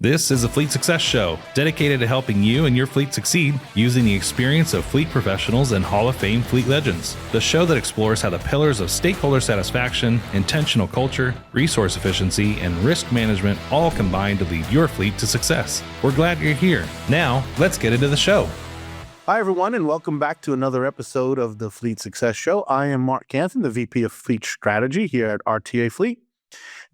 This is a Fleet Success Show, dedicated to helping you and your fleet succeed using the experience of fleet professionals and Hall of Fame fleet legends. The show that explores how the pillars of stakeholder satisfaction, intentional culture, resource efficiency, and risk management all combine to lead your fleet to success. We're glad you're here. Now, let's get into the show. Hi, everyone, and welcome back to another episode of the Fleet Success Show. I am Marc Canton, the VP of Fleet Strategy here at RTA Fleet,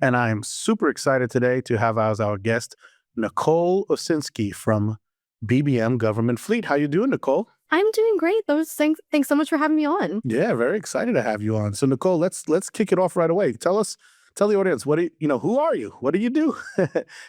and I am super excited today to have as our guest Nichole Osinski from BBM Government Fleet. How you doing, Nichole? I'm doing great. Thanks so much for having me on. Yeah, very excited to have you on. So, Nichole, let's kick it off right away. Tell the audience, who are you? What do you do?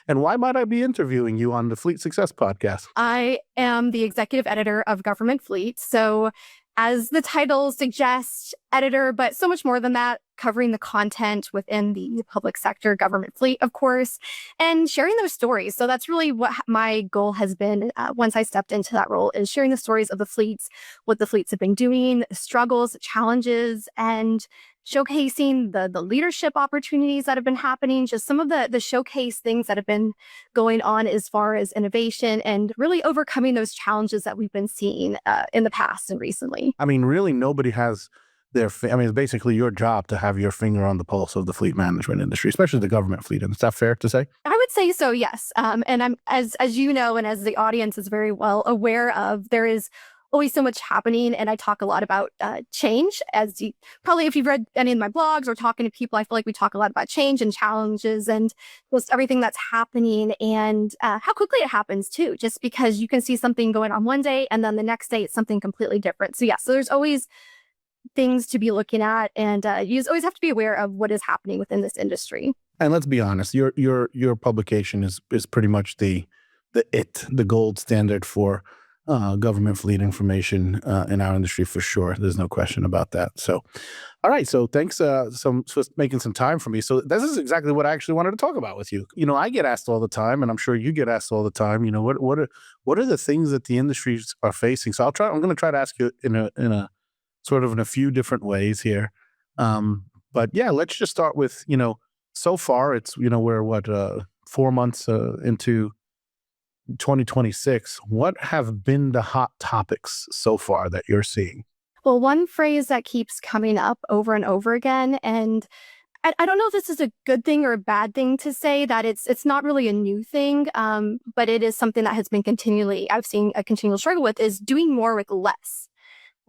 And why might I be interviewing you on the Fleet Success podcast? I am the executive editor of Government Fleet. So as the title suggests, editor, but so much more than that, covering the content within the public sector government fleet, of course, and sharing those stories. So that's really what my goal has been once I stepped into that role, is sharing the stories of the fleets, what the fleets have been doing, the struggles, challenges, and showcasing the leadership opportunities that have been happening, just some of the showcase things that have been going on as far as innovation and really overcoming those challenges that we've been seeing in the past and recently. I mean, really, nobody has it's basically your job to have your finger on the pulse of the fleet management industry, especially the government fleet. And is that fair to say? I would say so, yes. And I'm, as you know, and as the audience is very well aware of, there is always so much happening. And I talk a lot about change. As you probably, if you've read any of my blogs or talking to people, I feel like we talk a lot about change and challenges and just everything that's happening and how quickly it happens too, just because you can see something going on one day and then the next day it's something completely different. So yeah, so there's always things to be looking at, and you always have to be aware of what is happening within this industry. And let's be honest, your publication is pretty much the gold standard for government fleet information in our industry for sure. There's no question about that. So, all right. So thanks for making some time for me. So this is exactly what I actually wanted to talk about with you. You know, I get asked all the time, and I'm sure you get asked all the time, you know, what are the things that the industries are facing? So I'm going to try to ask you in a sort of in a few different ways here. But yeah, let's just start with, so far it's, we're 4 months into 2026. What have been the hot topics so far that you're seeing? Well, one phrase that keeps coming up over and over again, and I don't know if this is a good thing or a bad thing to say, that it's not really a new thing, but it is something that has been I've seen a continual struggle with, is doing more with less.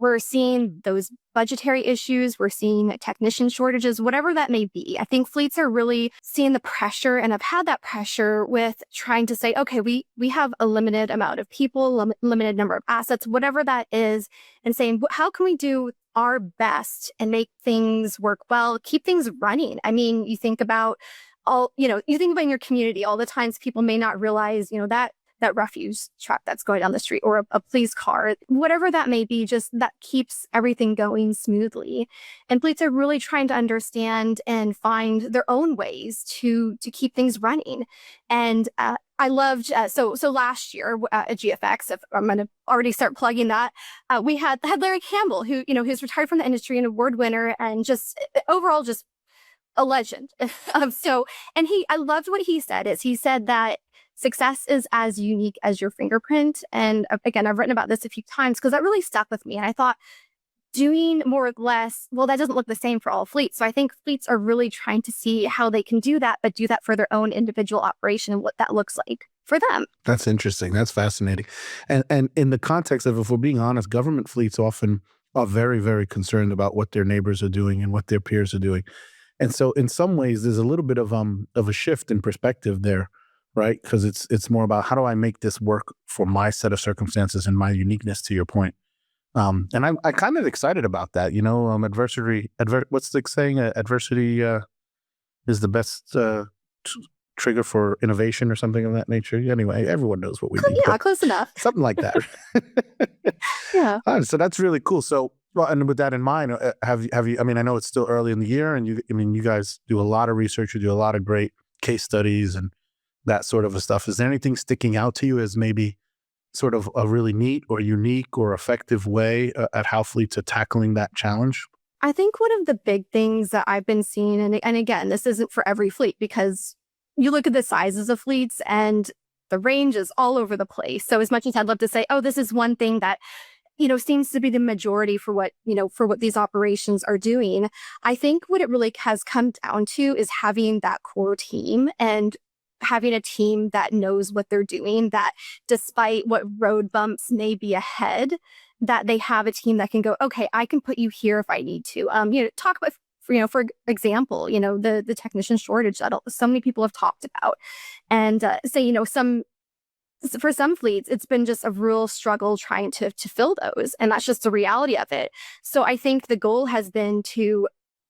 We're seeing those budgetary issues. We're seeing technician shortages, whatever that may be. I think fleets are really seeing the pressure, and have had that pressure with trying to say, okay, we have a limited amount of people, limited number of assets, whatever that is, and saying, how can we do our best and make things work well, keep things running? I mean, you think about in your community, all the times people may not realize, that refuse truck that's going down the street, or a police car, whatever that may be, just that keeps everything going smoothly. And fleets are really trying to understand and find their own ways to keep things running. And I loved, so last year at GFX, if I'm going to already start plugging that, we had Larry Campbell, who's retired from the industry, an award winner, and just overall just a legend. I loved what he said that success is as unique as your fingerprint. And again, I've written about this a few times because that really stuck with me. And I thought, doing more with less, well, that doesn't look the same for all fleets. So I think fleets are really trying to see how they can do that, but do that for their own individual operation and what that looks like for them. That's interesting. That's fascinating. And in the context of, if we're being honest, government fleets often are very, very concerned about what their neighbors are doing and what their peers are doing. And so in some ways, there's a little bit of a shift in perspective there, right? Because it's more about, how do I make this work for my set of circumstances and my uniqueness, to your point. And I'm kind of excited about that. What's the saying? Adversity is the best trigger for innovation, or something of that nature. Anyway, everyone knows what we mean. Yeah, close enough. Something like that. Yeah. All right, so that's really cool. So, well, and with that in mind, have you? I mean, I know it's still early in the year, and you guys do a lot of research. You do a lot of great case studies and that sort of stuff. Is there anything sticking out to you as maybe sort of a really neat or unique or effective way at how fleets are tackling that challenge? I think one of the big things that I've been seeing, and again, this isn't for every fleet, because you look at the sizes of fleets and the range is all over the place. So as much as I'd love to say, oh, this is one thing that seems to be the majority for what, for what these operations are doing. I think what it really has come down to is having that core team and having a team that knows what they're doing, that despite what road bumps may be ahead, that they have a team that can go, okay, I can put you here if I need to. Talk about, for example, the technician shortage that so many people have talked about, and say, for some fleets, it's been just a real struggle trying to fill those. And that's just the reality of it. So I think the goal has been to,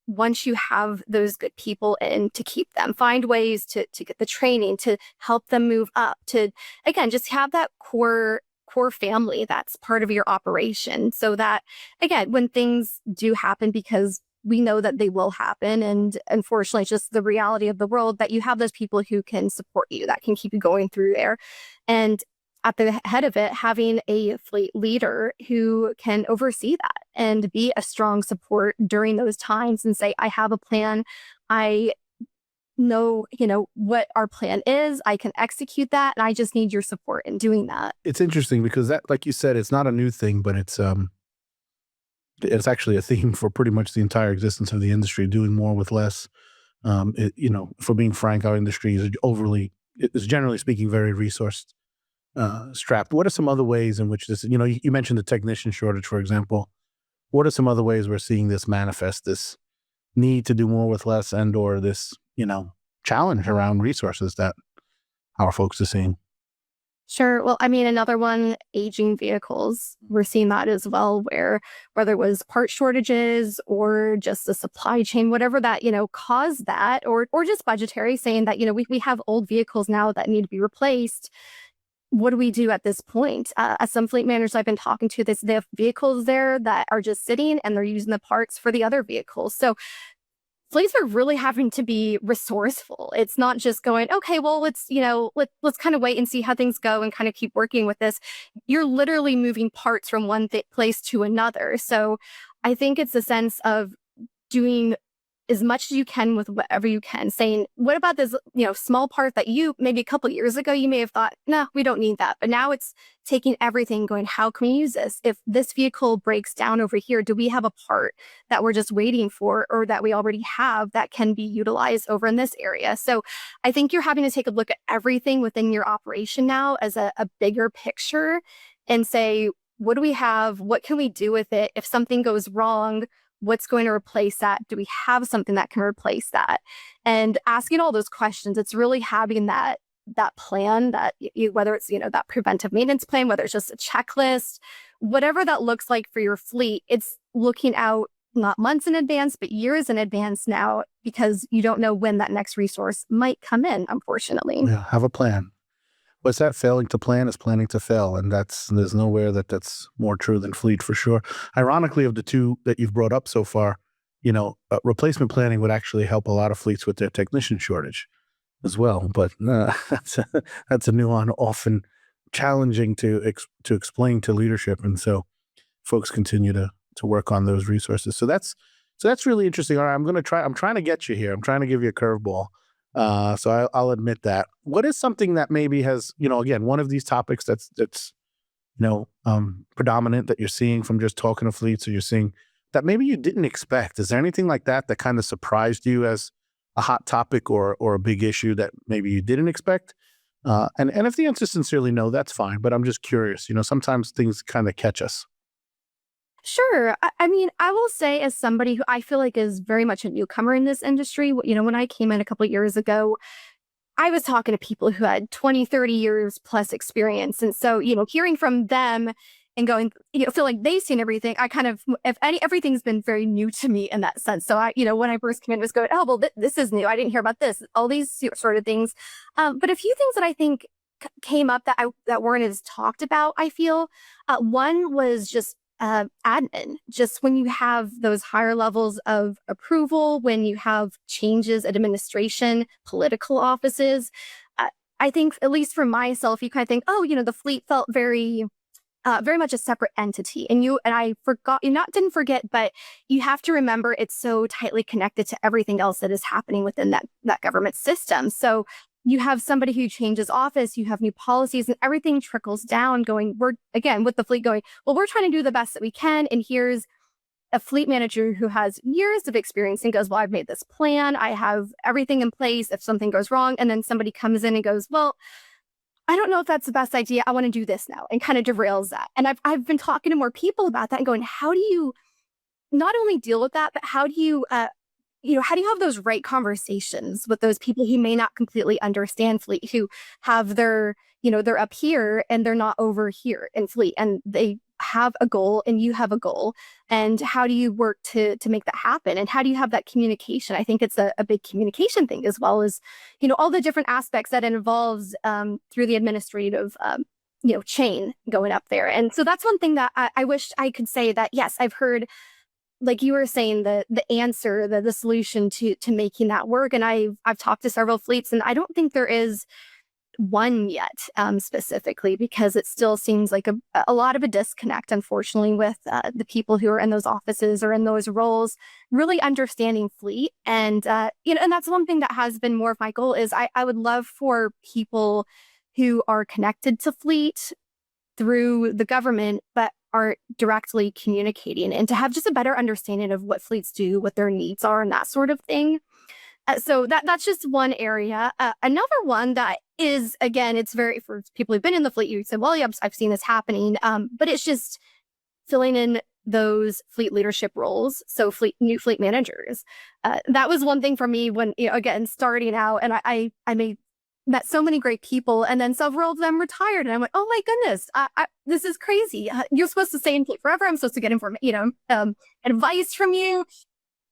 once you have those good people in, to keep them, find ways to get the training, to help them move up, to, again, just have that core family that's part of your operation. So that, again, when things do happen, because we know that they will happen, and unfortunately it's just the reality of the world, that you have those people who can support you, that can keep you going through there. And at the head of it, having a fleet leader who can oversee that and be a strong support during those times and say, I have a plan. I know, what our plan is. I can execute that. And I just need your support in doing that. It's interesting because that, like you said, it's not a new thing, but it's actually a theme for pretty much the entire existence of the industry, doing more with less. For being frank, our industry is generally speaking, very resource strapped. What are some other ways in which this, you mentioned the technician shortage, for example. What are some other ways we're seeing this manifest, this need to do more with less, and or this, challenge around resources that our folks are seeing? Sure. Well, I mean, another one, aging vehicles. We're seeing that as well, where whether it was part shortages or just the supply chain, whatever that, caused that, or just budgetary, saying that, we have old vehicles now that need to be replaced. What do we do at this point? As some fleet managers I've been talking to, they have vehicles there that are just sitting and they're using the parts for the other vehicles. So fleets are really having to be resourceful. It's not just going, okay, well, let's kind of wait and see how things go and kind of keep working with this. You're literally moving parts from one place to another. So I think it's a sense of doing as much as you can with whatever you can, saying, what about this, small part that you, maybe a couple of years ago, you may have thought, no, we don't need that. But now it's taking everything, going, how can we use this? If this vehicle breaks down over here, do we have a part that we're just waiting for, or that we already have that can be utilized over in this area? So I think you're having to take a look at everything within your operation now as a bigger picture and say, what do we have? What can we do with it? If something goes wrong, what's going to replace that? Do we have something that can replace that? And asking all those questions, it's really having that plan, that whether it's, that preventive maintenance plan, whether it's just a checklist, whatever that looks like for your fleet, it's looking out not months in advance, but years in advance now, because you don't know when that next resource might come in, unfortunately. Yeah, have a plan. What's that? Failing to plan is planning to fail. And there's nowhere that's more true than fleet, for sure. Ironically, of the two that you've brought up so far, replacement planning would actually help a lot of fleets with their technician shortage as well. But that's a nuance often challenging to explain to leadership. And so folks continue to work on those resources. So that's really interesting. All right, I'm trying to get you here. I'm trying to give you a curveball. So I'll admit that. What is something that maybe has, again, one of these topics that's predominant that you're seeing from just talking to fleets, or you're seeing that maybe you didn't expect? Is there anything like that kind of surprised you as a hot topic or a big issue that maybe you didn't expect? And if the answer is sincerely no, that's fine. But I'm just curious, sometimes things kind of catch us. Sure. I mean, I will say, as somebody who I feel like is very much a newcomer in this industry, when I came in a couple of years ago, I was talking to people who had 20, 30 years plus experience. And so, hearing from them and going, feel like they've seen everything, I kind of, everything's been very new to me in that sense. So when I first came in, was going, oh, well, this is new. I didn't hear about this, all these sort of things. But a few things that I think came up that weren't as talked about, I feel. One was just admin. Just when you have those higher levels of approval, when you have changes at administration, political offices, I think, at least for myself, you kind of think, oh, the fleet felt very much a separate entity. And I forgot, didn't forget, but you have to remember it's so tightly connected to everything else that is happening within that government system. So you have somebody who changes office, you have new policies, and everything trickles down going, we're, again, with the fleet going, well, we're trying to do the best that we can. And here's a fleet manager who has years of experience and goes, well, I've made this plan. I have everything in place if something goes wrong. And then somebody comes in and goes, well, I don't know if that's the best idea. I want to do this now, and kind of derails that. And I've been talking to more people about that and going, how do you not only deal with that, but how do you, how do you have those right conversations with those people who may not completely understand fleet, who have their, they're up here and they're not over here in fleet, and they have a goal and you have a goal, and how do you work to make that happen, and how do you have that communication? I think it's a big communication thing, as well as all the different aspects that it involves through the administrative chain going up there. And so that's one thing that I wish I could say that, yes, I've heard, like you were saying, the answer, the solution to making that work. And I've talked to several fleets, and I don't think there is one yet specifically, because it still seems like a lot of a disconnect, unfortunately, with the people who are in those offices or in those roles really understanding fleet. And and that's one thing that has been more of my goal, is I would love for people who are connected to fleet through the government but aren't directly communicating, and to have just a better understanding of what fleets do, what their needs are, and that sort of thing. So that's just one area. Another one that is, again, it's very, for people who've been in the fleet, you say, well, yeah, I've seen this happening, but it's just filling in those fleet leadership roles. So new fleet managers. That was one thing for me when, again, starting out, and I met so many great people, and then several of them retired, and I went, oh my goodness, this is crazy. You're supposed to stay in fleet forever. I'm supposed to get advice from you.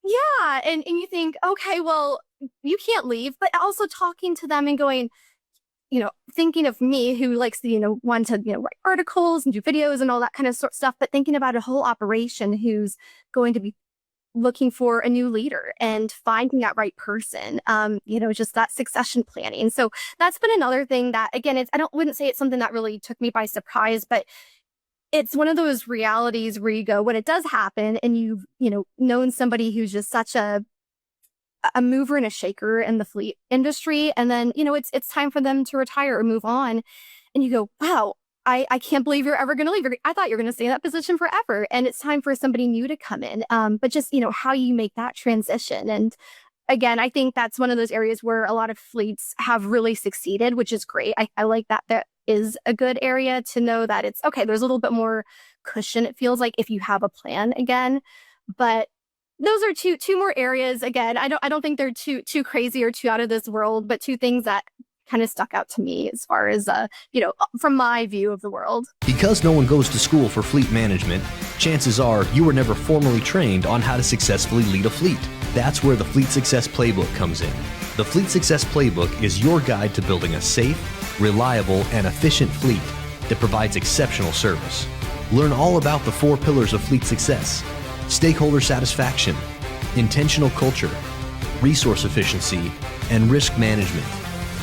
Yeah. And you think, okay, well, you can't leave, but also talking to them and going, thinking of me, who likes to, want to, write articles and do videos and all that kind of stuff, but thinking about a whole operation who's going to be looking for a new leader and finding that right person, just that succession planning. So that's been another thing that, again, wouldn't say it's something that really took me by surprise, but it's one of those realities where you go, when it does happen and you've, known somebody who's just such a mover and a shaker in the fleet industry, and then, it's time for them to retire or move on, and you go, wow, I can't believe you're ever going to leave. I thought you were going to stay in that position forever, and it's time for somebody new to come in. But just, how you make that transition. And again, I think that's one of those areas where a lot of fleets have really succeeded, which is great. I like that. That is a good area to know that it's okay. There's a little bit more cushion, it feels like, if you have a plan again. But those are two more areas. Again, I don't think they're too crazy or too out of this world, but two things that kind of stuck out to me as far as from my view of the world. Because no one goes to school for fleet management, chances are you were never formally trained on how to successfully lead a fleet. That's where the Fleet Success Playbook comes in. The Fleet Success Playbook is your guide to building a safe, reliable, and efficient fleet that provides exceptional service. Learn all about the 4 pillars of fleet success: stakeholder satisfaction, intentional culture, resource efficiency, and risk management.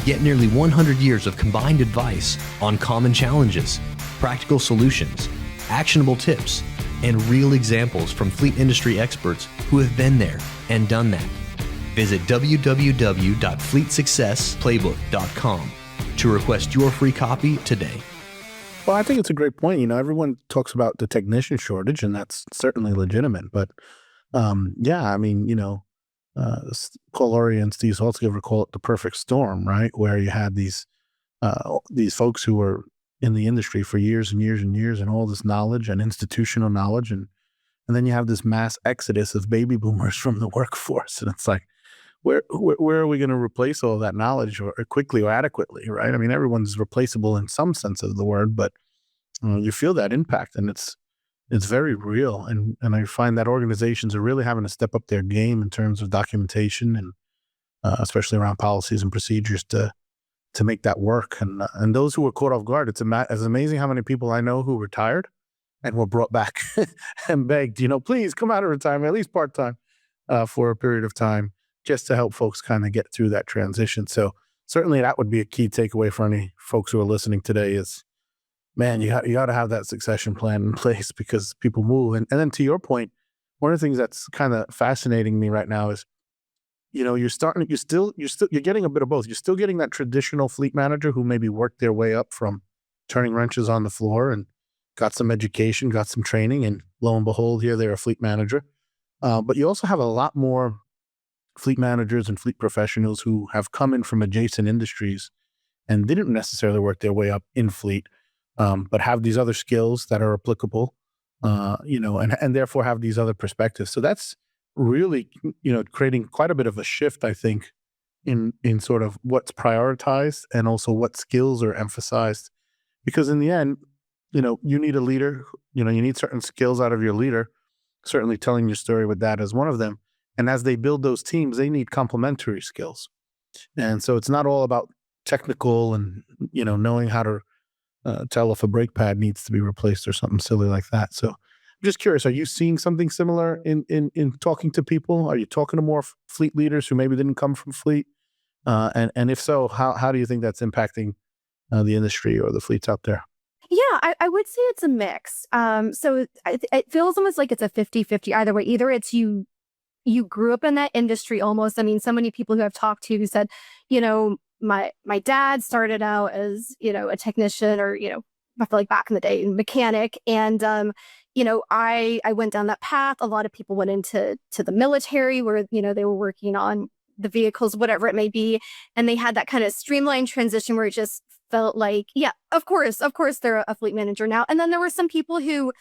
Get nearly 100 years of combined advice on common challenges, practical solutions, actionable tips, and real examples from fleet industry experts who have been there and done that. Visit www.fleetsuccessplaybook.com to request your free copy today. Well, I think it's a great point. Everyone talks about the technician shortage, and that's certainly legitimate. But Paul Laurie and Steve Saltzgiver call it the perfect storm, right? Where you had these folks who were in the industry for years and years and years, and all this knowledge and institutional knowledge, and then you have this mass exodus of baby boomers from the workforce, and it's like, where are we going to replace all that knowledge or quickly or adequately, right? I mean, everyone's replaceable in some sense of the word, but you feel that impact, and it's very real. And I find that organizations are really having to step up their game in terms of documentation and especially around policies and procedures to make that work. And those who were caught off guard, it's amazing how many people I know who retired and were brought back and begged, please come out of retirement, at least part-time, for a period of time, just to help folks kind of get through that transition. So certainly that would be a key takeaway for any folks who are listening today is, man, you got to have that succession plan in place, because people move. And then to your point, one of the things that's kind of fascinating me right now is, you're getting a bit of both. You're still getting that traditional fleet manager who maybe worked their way up from turning wrenches on the floor and got some education, got some training, and lo and behold, here they're a fleet manager. But you also have a lot more fleet managers and fleet professionals who have come in from adjacent industries and didn't necessarily work their way up in fleet, but have these other skills that are applicable, and therefore have these other perspectives. So that's really, creating quite a bit of a shift, I think, in sort of what's prioritized and also what skills are emphasized. Because in the end, you need a leader, you need certain skills out of your leader, certainly telling your story with that as one of them. And as they build those teams, they need complementary skills. And so it's not all about technical and, knowing how to tell if a brake pad needs to be replaced or something silly like that. So I'm just curious, are you seeing something similar in talking to people? Are you talking to more fleet leaders who maybe didn't come from fleet? And if so, how do you think that's impacting the industry or the fleets out there? Yeah, I would say it's a mix. So it feels almost like it's a 50-50 either way. Either it's you grew up in that industry almost. I mean, so many people who I've talked to who said, my dad started out as, a technician or, I feel like back in the day, mechanic. And, I went down that path. A lot of people went into the military where, they were working on the vehicles, whatever it may be. And they had that kind of streamlined transition where it just felt like, yeah, of course, they're a fleet manager now. And then there were some people who,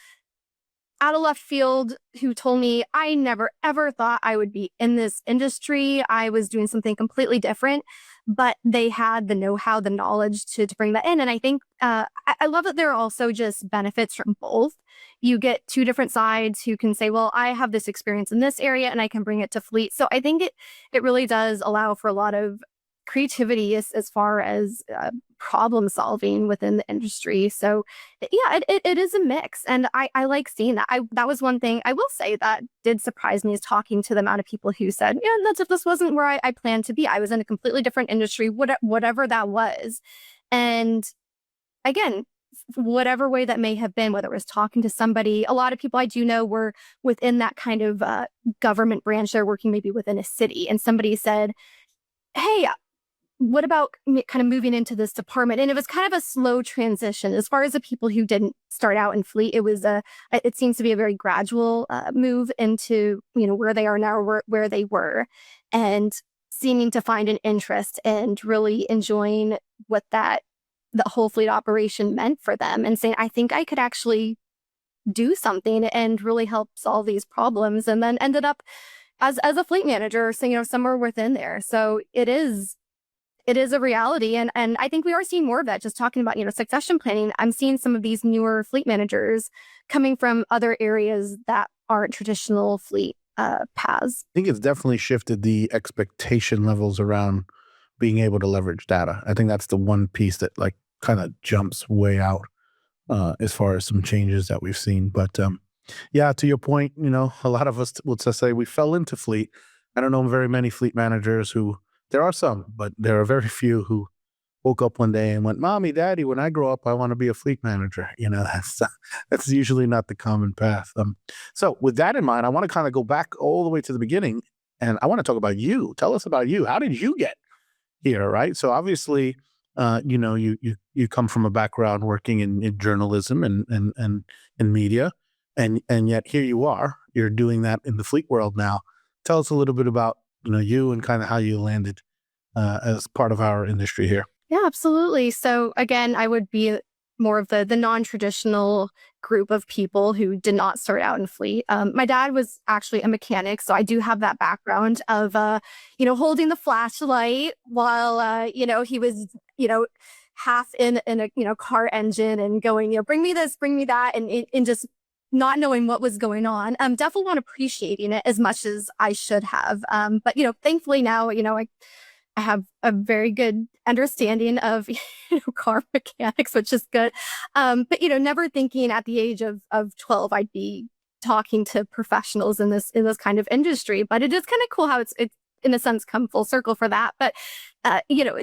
out of left field, who told me I never ever thought I would be in this industry. I was doing something completely different, but they had the know-how, the knowledge to bring that in. And I think I love that there are also just benefits from both. You get two different sides who can say, well, I have this experience in this area and I can bring it to fleet. So I think it really does allow for a lot of creativity as far as problem solving within the industry. So yeah, it is a mix. And I like seeing that. That was one thing I will say that did surprise me, is talking to the amount of people who said, yeah, that's if this wasn't where I planned to be. I was in a completely different industry, whatever that was. And again, whatever way that may have been, whether it was talking to somebody, a lot of people I do know were within that kind of government branch. They're working maybe within a city, and somebody said, hey, what about kind of moving into this department? And it was kind of a slow transition. As far as the people who didn't start out in fleet, it seems to be a very gradual move into, where they are now, or where they were, and seeming to find an interest and really enjoying what the whole fleet operation meant for them, and saying, I think I could actually do something and really help solve these problems. And then ended up as a fleet manager, so, somewhere within there. So it is a reality. And I think we are seeing more of that. Just talking about, succession planning, I'm seeing some of these newer fleet managers coming from other areas that aren't traditional fleet paths. I think it's definitely shifted the expectation levels around being able to leverage data. I think that's the one piece that kind of jumps way out as far as some changes that we've seen. But yeah, to your point, a lot of us will just say we fell into fleet. I don't know very many fleet managers who, there are some, but there are very few who woke up one day and went, Mommy, Daddy, when I grow up, I want to be a fleet manager. That's usually not the common path. So with that in mind, I want to kind of go back all the way to the beginning, and I want to talk about you. Tell us about you. How did you get here, right? So obviously, you come from a background working in journalism and media, and yet here you are. You're doing that in the fleet world now. Tell us a little bit about you and kind of how you landed as part of our industry here. Yeah, absolutely. So again, I would be more of the non-traditional group of people who did not start out in fleet. My dad was actually a mechanic, so I do have that background of, holding the flashlight while, he was, half in a car engine and going, bring me this, bring me that, and just not knowing what was going on. Definitely not appreciating it as much as I should have. But, thankfully now, I have a very good understanding of car mechanics, which is good. But never thinking at the age of 12 I'd be talking to professionals in this kind of industry. But it is kind of cool how it's in a sense come full circle for that. But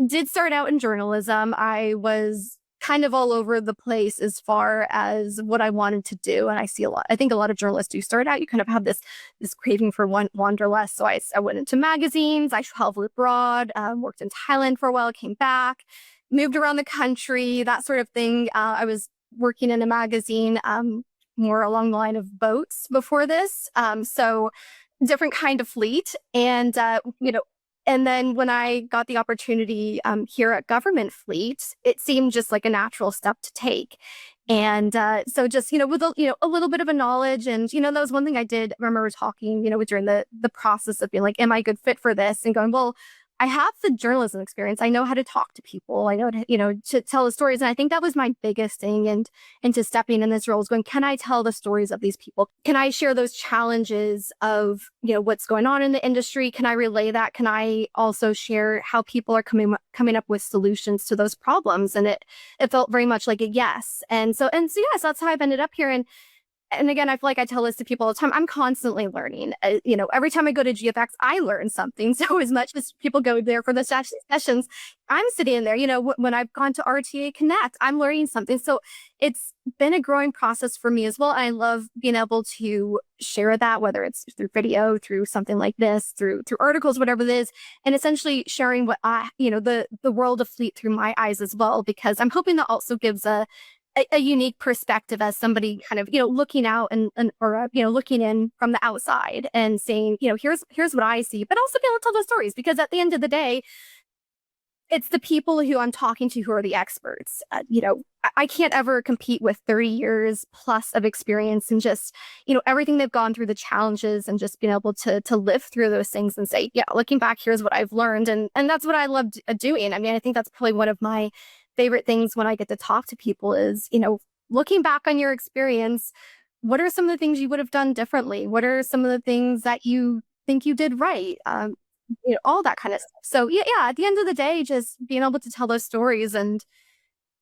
did start out in journalism. I was kind of all over the place as far as what I wanted to do. And I think a lot of journalists do start out, you kind of have this craving for wanderlust. So I went into magazines, I traveled abroad, worked in Thailand for a while, came back, moved around the country, that sort of thing. I was working in a magazine, more along the line of boats before this. So different kind of fleet. And, and then when I got the opportunity here at Government Fleet, it seemed just like a natural step to take. And so just, with a little bit of a knowledge, and, that was one thing I did remember talking, during the process of being like, am I a good fit for this? And going, well, I have the journalism experience. I know how to talk to people. I know, to tell the stories. And I think that was my biggest thing. And into stepping in this role is going, can I tell the stories of these people? Can I share those challenges of, what's going on in the industry? Can I relay that? Can I also share how people are coming up with solutions to those problems? And it felt very much like a yes. And so yes, that's how I've ended up here. And again, I feel like I tell this to people all the time. I'm constantly learning. Every time I go to GFX, I learn something. So as much as people go there for the sessions, I'm sitting in there. When I've gone to RTA Connect, I'm learning something. So it's been a growing process for me as well. And I love being able to share that, whether it's through video, through something like this, through articles, whatever it is, and essentially sharing what the world of fleet through my eyes as well, because I'm hoping that also gives a unique perspective as somebody kind of, looking out or looking in from the outside and saying, here's what I see, but also be able to tell those stories, because at the end of the day, it's the people who I'm talking to who are the experts. I can't ever compete with 30 years plus of experience and just, everything they've gone through, the challenges, and just being able to live through those things and say, yeah, looking back, here's what I've learned. And that's what I love doing. I mean, I think that's probably one of my favorite things when I get to talk to people is, looking back on your experience, what are some of the things you would have done differently? What are some of the things that you think you did right? All that kind of stuff. So yeah, at the end of the day, just being able to tell those stories, and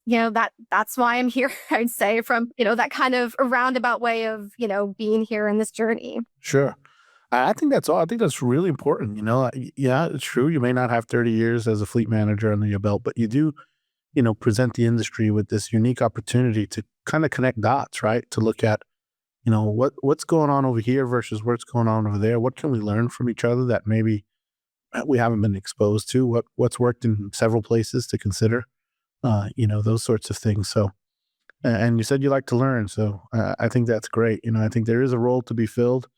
that's why I'm here. I'd say from that kind of a roundabout way of being here in this journey. Sure. I think that's all. I think that's really important. Yeah, it's true. You may not have 30 years as a fleet manager under your belt, but you do, present the industry with this unique opportunity to kind of connect dots, right? To look at, what's going on over here versus what's going on over there. What can we learn from each other that maybe we haven't been exposed to? What's worked in several places to consider, those sorts of things. So, and you said you like to learn. So I think that's great. I think there is a role to be filled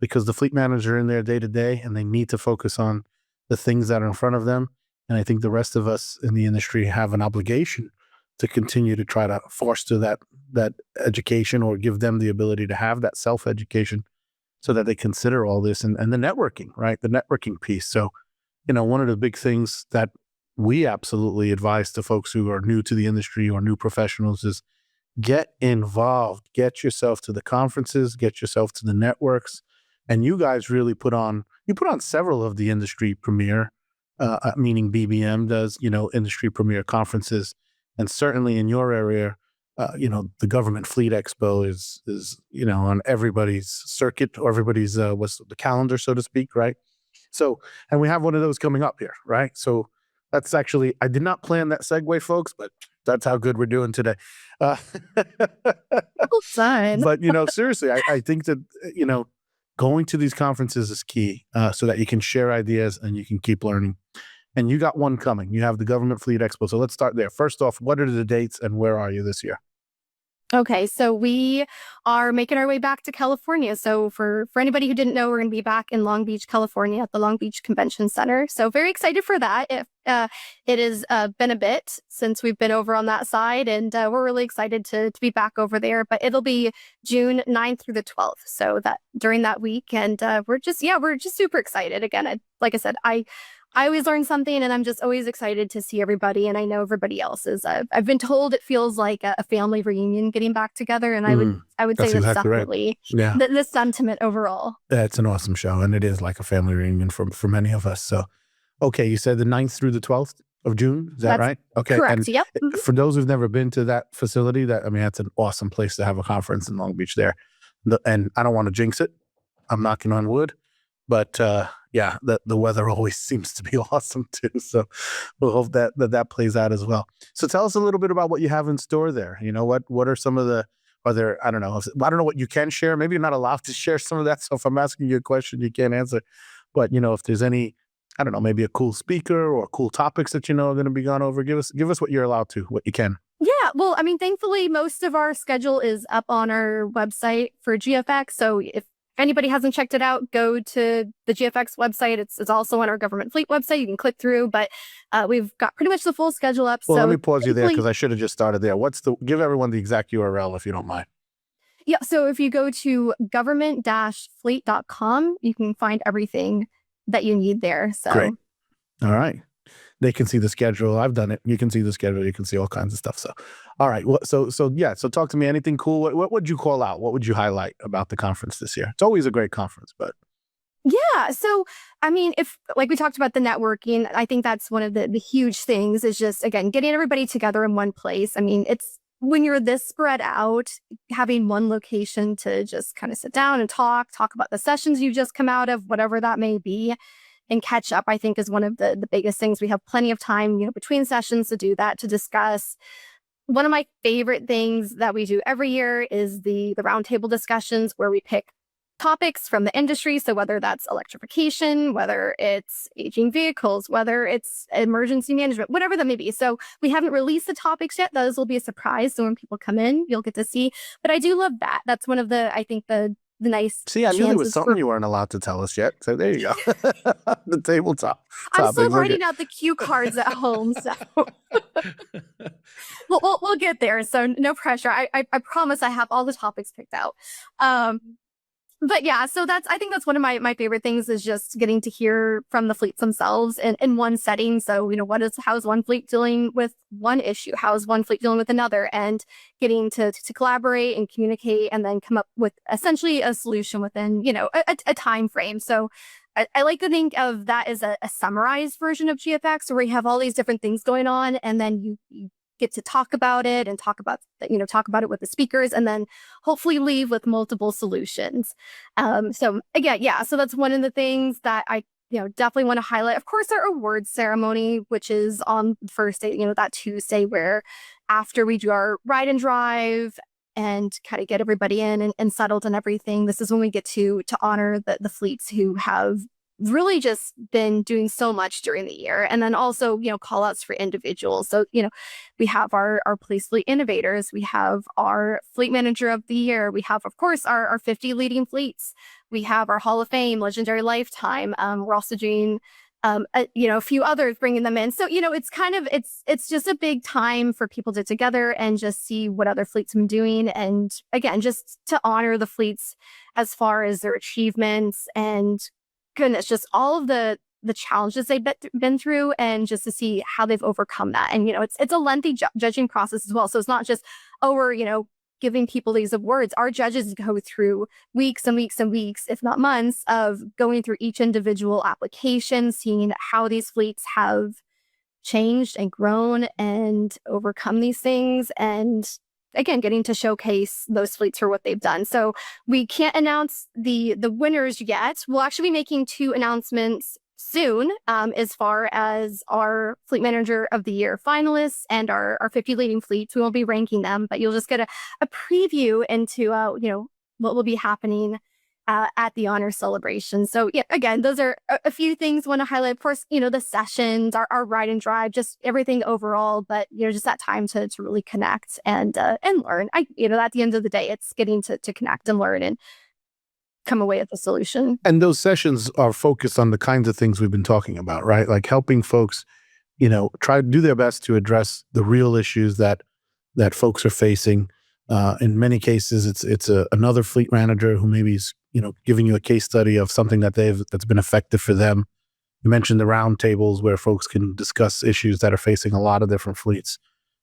because the fleet manager are in there day to day, and they need to focus on the things that are in front of them. And I think the rest of us in the industry have an obligation to continue to try to foster that education, or give them the ability to have that self-education so that they consider all this, and the networking, right? The networking piece. So, one of the big things that we absolutely advise to folks who are new to the industry or new professionals is get involved, get yourself to the conferences, get yourself to the networks. And you guys really put on several of the industry premier, meaning BBM does, industry premier conferences. And certainly in your area, the Government Fleet Expo is on everybody's circuit, or everybody's what's the calendar, so to speak, right? So, and we have one of those coming up here, right? So that's actually, I did not plan that segue, folks, but that's how good we're doing today. Well done. But seriously, I think that going to these conferences is key, so that you can share ideas and you can keep learning. And you got one coming. You have the Government Fleet Expo. So let's start there. First off, what are the dates and where are you this year? Okay, so we are making our way back to California. So for anybody who didn't know, we're going to be back in Long Beach, California at the Long Beach Convention Center. So very excited for that. It has been a bit since we've been over on that side, and we're really excited to be back over there. But it'll be June 9th through the 12th. So that during that week, and we're just super excited. Again, like I said, I always learn something, and I'm just always excited to see everybody. And I know everybody else is. I've been told it feels like a family reunion getting back together, and I would say that's exactly definitely right. Yeah. the sentiment overall. It's an awesome show, and it is like a family reunion for many of us. So, okay, you said the 9th through the 12th of June. Is that right? Okay, correct. And yep. For those who've never been to that facility, that's an awesome place to have a conference in Long Beach there. And I don't want to jinx it. I'm knocking on wood. But, yeah, the weather always seems to be awesome too. So we'll hope that plays out as well. So tell us a little bit about what you have in store there. What are some of the, are there, I don't know what you can share. Maybe you're not allowed to share some of that. So if I'm asking you a question you can't answer, but if there's any, I don't know, maybe a cool speaker or cool topics that are going to be gone over, give us what you're allowed to, what you can. Yeah, well, I mean, thankfully, most of our schedule is up on our website for GFX. So if anybody hasn't checked it out, go to the GFX website. It's also on our government fleet website. You can click through, but we've got pretty much the full schedule up. Well, so let me pause you there because I should have just started there. Give everyone the exact URL if you don't mind. Yeah, so if you go to government-fleet.com, you can find everything that you need there. So great. All right. They can see the schedule. I've done it. You can see the schedule. You can see all kinds of stuff. So, all right. Well, so talk to me. Anything cool? What would you call out? What would you highlight about the conference this year? It's always a great conference, but. Yeah. So, I mean, if like we talked about the networking, I think that's one of the huge things is just, again, getting everybody together in one place. I mean, it's when you're this spread out, having one location to just kind of sit down and talk about the sessions you just come out of, whatever that may be, and catch up, I think is one of the biggest things. We have plenty of time, between sessions to do that, to discuss. One of my favorite things that we do every year is the roundtable discussions where we pick topics from the industry. So whether that's electrification, whether it's aging vehicles, whether it's emergency management, whatever that may be. So we haven't released the topics yet. Those will be a surprise. So when people come in, you'll get to see. But I do love that. That's one of the nice. See, I knew there was something you weren't allowed to tell us yet. So there you go. The tabletop. I'm still writing out the cue cards at home. So we'll get there. So no pressure. I promise I have all the topics picked out. But yeah, so I think that's one of my favorite things is just getting to hear from the fleets themselves in one setting. So, how's one fleet dealing with one issue? How's one fleet dealing with another? And getting to collaborate and communicate and then come up with essentially a solution within, a time frame. So I like to think of that as a summarized version of GFX where you have all these different things going on and then you get to talk about it and talk about it with the speakers and then hopefully leave with multiple solutions. So again, yeah, so that's one of the things that I definitely want to highlight. Of course, our awards ceremony, which is on the first day, that Tuesday where after we do our ride and drive and kind of get everybody in and settled and everything, this is when we get to honor the fleets who have really just been doing so much during the year. And then also, call outs for individuals. So, we have our police fleet innovators. We have our fleet manager of the year. We have, of course, our 50 leading fleets. We have our Hall of Fame, legendary lifetime. We're also doing, a few others, bringing them in. So, it's just a big time for people to get together and just see what other fleets have been doing. And again, just to honor the fleets as far as their achievements and goodness, just all of the challenges they've been through and just to see how they've overcome that. And, it's a lengthy judging process as well. So it's not just, we're, giving people these awards. Our judges go through weeks and weeks and weeks, if not months, of going through each individual application, seeing how these fleets have changed and grown and overcome these things. And again, getting to showcase those fleets for what they've done. So we can't announce the winners yet. We'll actually be making 2 announcements soon as far as our Fleet Manager of the Year finalists and our 50 leading fleets. We won't be ranking them, but you'll just get a preview into what will be happening at the honor celebration. So yeah, again, those are a few things I want to highlight. Of course, the sessions, our ride and drive, just everything overall, but just that time to really connect and learn. At the end of the day, it's getting to connect and learn and come away with a solution. And those sessions are focused on the kinds of things we've been talking about, right? Like helping folks, try to do their best to address the real issues that folks are facing. In many cases, it's another fleet manager who maybe is giving you a case study of something that's been effective for them. You mentioned the round tables where folks can discuss issues that are facing a lot of different fleets.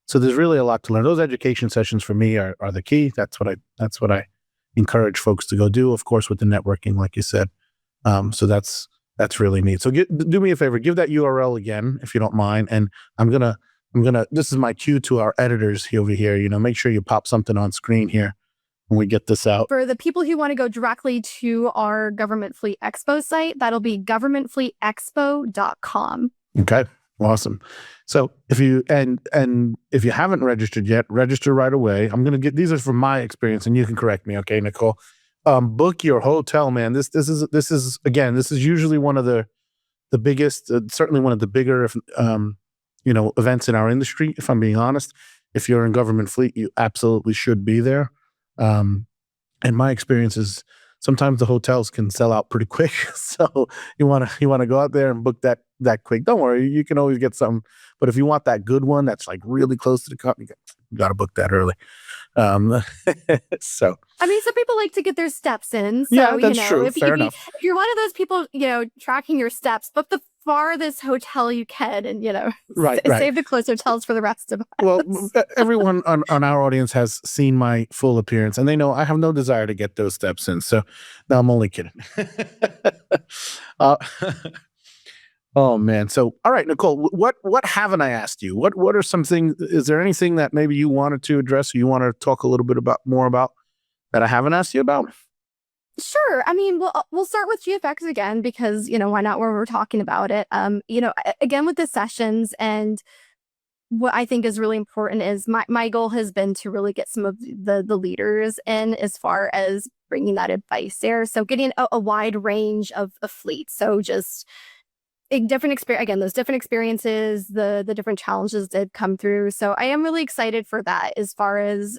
So there's really a lot to learn. Those education sessions for me are the key. That's what I encourage folks to go do. Of course, with the networking, like you said. So that's really neat. So do me a favor, give that URL again if you don't mind, and I'm gonna. This is my cue to our editors over here. Make sure you pop something on screen here when we get this out? For the people who want to go directly to our Government Fleet Expo site, that'll be governmentfleetexpo.com. Okay, awesome. So if you and if you haven't registered yet, register right away. I'm gonna get, these are from my experience, and you can correct me, okay, Nichole? Book your hotel, man. This is again, this is usually one of the biggest, certainly one of the bigger, events in our industry. If I'm being honest, if you're in government fleet, you absolutely should be there. And my experience is sometimes the hotels can sell out pretty quick. So you want to go out there and book that quick. Don't worry, you can always get something. But if you want that good one that's like really close to the company, you got to book that early. So I mean, some people like to get their steps in. So, yeah, that's true. If Fair enough. if you're one of those people, tracking your steps, book the farthest hotel you can, and Right. save the close hotels for the rest of us. Well, everyone on our audience has seen my full appearance, and they know I have no desire to get those steps in. So, no, I'm only kidding. Oh man. So, all right, Nichole, what haven't I asked you? What are some things? Is there anything that maybe you wanted to address, or you want to talk a little bit more about that I haven't asked you about? Sure. I mean, we'll start with GFX again because, why not, where we're talking about it. Again, with the sessions, and what I think is really important is my goal has been to really get some of the leaders in as far as bringing that advice there. So getting a wide range of fleets. So just a different experience, again, those different experiences, the different challenges that come through. So I am really excited for that as far as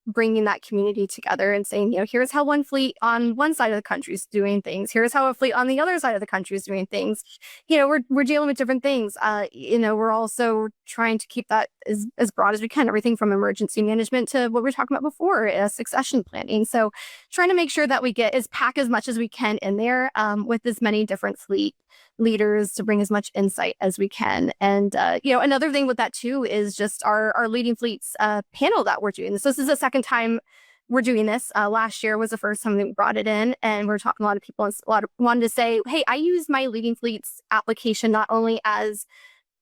bringing that community together and saying, here's how one fleet on one side of the country is doing things. Here's how a fleet on the other side of the country is doing things. We're dealing with different things. We're also trying to keep that as broad as we can, everything from emergency management to what we were talking about before, succession planning. So trying to make sure that we pack as much as we can in there with as many different fleet leaders to bring as much insight as we can. And, another thing with that too is just our leading fleets panel that we're doing this. This is the second time we're doing this. Last year was the first time that we brought it in, and we're talking to a lot of people, and wanted to say, hey, I use my leading fleets application not only as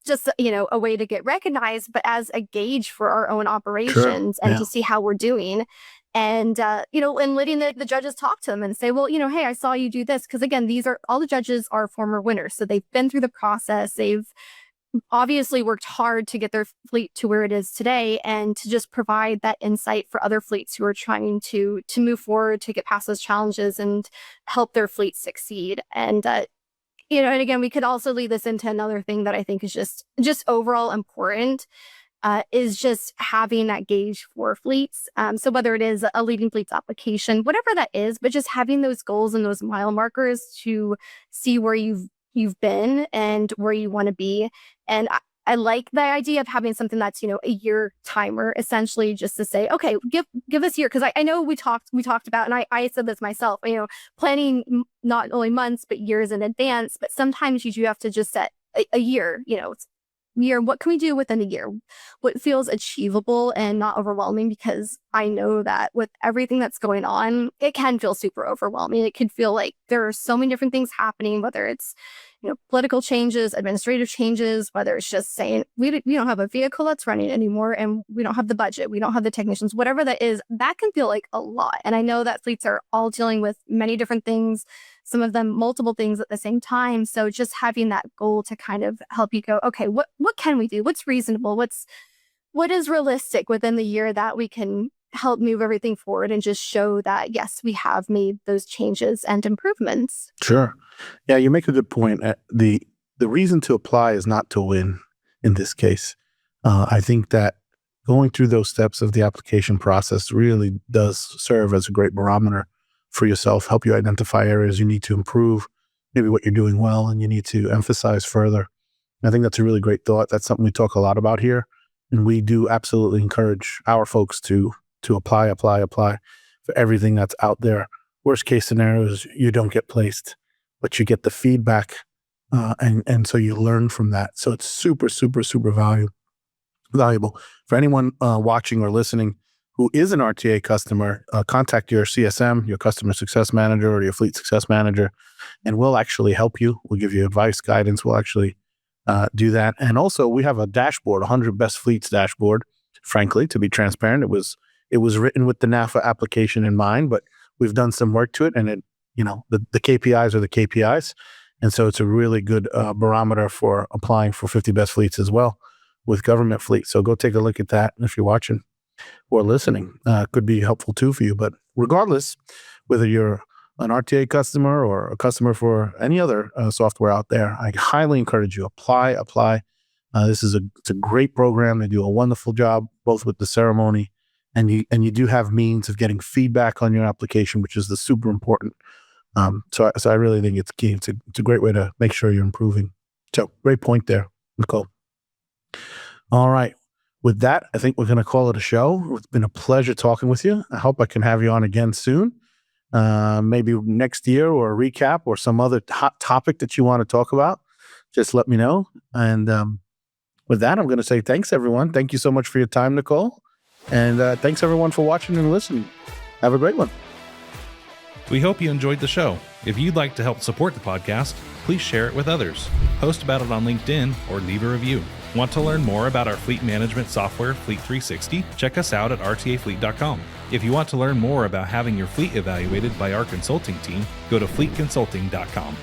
just, a way to get recognized, but as a gauge for our own operations and to see how we're doing. And, and letting the judges talk to them and say, well, hey, I saw you do this. Because again, all the judges are former winners. So they've been through the process. They've obviously worked hard to get their fleet to where it is today, and to just provide that insight for other fleets who are trying to move forward, to get past those challenges and help their fleet succeed. And, and again, we could also lead this into another thing that I think is just overall important. Is just having that gauge for fleets. So whether it is a leading fleets application, whatever that is, but just having those goals and those mile markers to see where you've been and where you want to be. And I like the idea of having something that's, a year timer, essentially, just to say, okay, give us a year. Because I know we talked about, and I said this myself, planning not only months, but years in advance. But sometimes you do have to just set a year, year, what can we do within a year? What feels achievable and not overwhelming? Because I know that with everything that's going on, it can feel super overwhelming. It can feel like there are so many different things happening, whether it's, political changes, administrative changes, whether it's just saying we don't have a vehicle that's running anymore, and we don't have the budget, we don't have the technicians, whatever that is, that can feel like a lot. And I know that fleets are all dealing with many different things, some of them multiple things at the same time. So just having that goal to kind of help you go, okay, what can we do? What's reasonable? What is realistic within the year that we can help move everything forward and just show that, yes, we have made those changes and improvements. Sure. Yeah, you make a good point. The reason to apply is not to win in this case. I think that going through those steps of the application process really does serve as a great barometer for yourself, help you identify areas you need to improve, maybe what you're doing well and you need to emphasize further. I think that's a really great thought. That's something we talk a lot about here. And we do absolutely encourage our folks to apply for everything that's out there. Worst case scenario is you don't get placed, but you get the feedback, and so you learn from that. So it's super, super, super valuable. For anyone watching or listening who is an RTA customer, contact your CSM, your customer success manager, or your fleet success manager, and we'll actually help you. We'll give you advice, guidance. We'll actually do that. And also, we have a dashboard, 100 Best Fleets dashboard. Frankly, to be transparent, it was it was written with the NAFA application in mind, but we've done some work to it, and the KPIs are the KPIs. And so it's a really good barometer for applying for 50 best fleets as well with government fleets. So go take a look at that if you're watching or listening. Could be helpful too for you. But regardless, whether you're an RTA customer or a customer for any other software out there, I highly encourage you, apply. It's a great program. They do a wonderful job, both with the ceremony, and you do have means of getting feedback on your application, which is the super important. So I really think it's key. It's a great way to make sure you're improving. So great point there, Nichole. All right. With that, I think we're going to call it a show. It's been a pleasure talking with you. I hope I can have you on again soon. Maybe next year, or a recap, or some other hot topic that you want to talk about. Just let me know. And with that, I'm going to say thanks, everyone. Thank you so much for your time, Nichole. And thanks, everyone, for watching and listening. Have a great one. We hope you enjoyed the show. If you'd like to help support the podcast, please share it with others. Post about it on LinkedIn or leave a review. Want to learn more about our fleet management software, Fleet 360? Check us out at rtafleet.com. If you want to learn more about having your fleet evaluated by our consulting team, go to fleetconsulting.com.